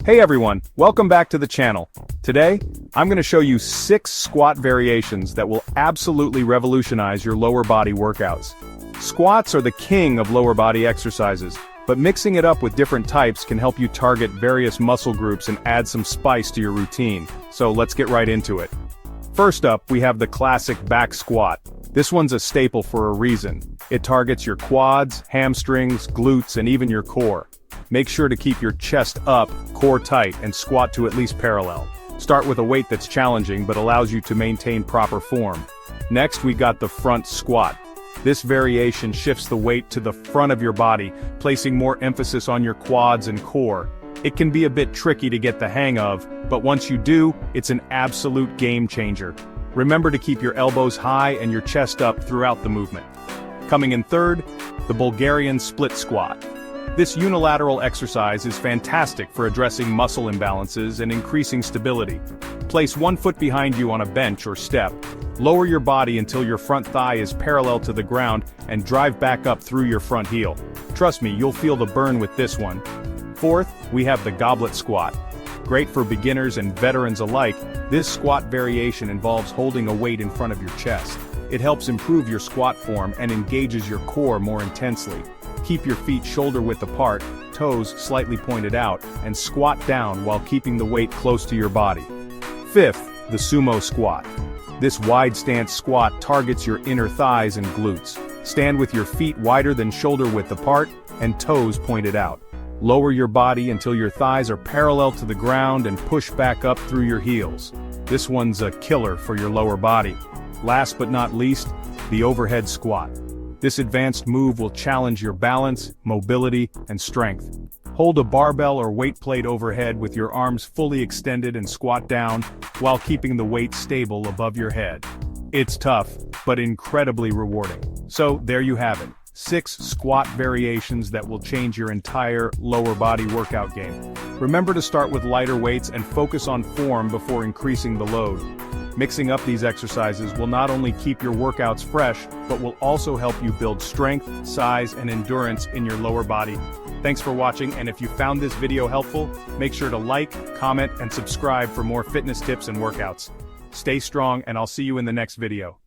Hey everyone, welcome back to the channel. Today, I'm going to show you 6 squat variations that will absolutely revolutionize your lower body workouts. Squats are the king of lower body exercises, but mixing it up with different types can help you target various muscle groups and add some spice to your routine. So let's get right into it. First up, we have the classic back squat. This one's a staple for a reason. It targets your quads, hamstrings, glutes, and even your core. Make sure to keep your chest up, core tight, and squat to at least parallel. Start with a weight that's challenging but allows you to maintain proper form. Next, we got the front squat. This variation shifts the weight to the front of your body, placing more emphasis on your quads and core. It can be a bit tricky to get the hang of, but once you do, it's an absolute game changer. Remember to keep your elbows high and your chest up throughout the movement. Coming in third, the Bulgarian split squat. This unilateral exercise is fantastic for addressing muscle imbalances and increasing stability. Place one foot behind you on a bench or step. Lower your body until your front thigh is parallel to the ground and drive back up through your front heel. Trust me, you'll feel the burn with this one. Fourth, we have the goblet squat. Great for beginners and veterans alike, this squat variation involves holding a weight in front of your chest. It helps improve your squat form and engages your core more intensely. Keep your feet shoulder-width apart, toes slightly pointed out, and squat down while keeping the weight close to your body. Fifth, the sumo squat. This wide stance squat targets your inner thighs and glutes. Stand with your feet wider than shoulder-width apart and toes pointed out. Lower your body until your thighs are parallel to the ground and push back up through your heels. This one's a killer for your lower body. Last but not least, the overhead squat. This advanced move will challenge your balance, mobility, and strength. Hold a barbell or weight plate overhead with your arms fully extended and squat down, while keeping the weight stable above your head. It's tough, but incredibly rewarding. So, there you have it. 6 squat variations that will change your entire lower body workout game. Remember to start with lighter weights and focus on form before increasing the load. Mixing up these exercises will not only keep your workouts fresh, but will also help you build strength, size, and endurance in your lower body. Thanks for watching, and if you found this video helpful, make sure to like, comment, and subscribe for more fitness tips and workouts. Stay strong, and I'll see you in the next video.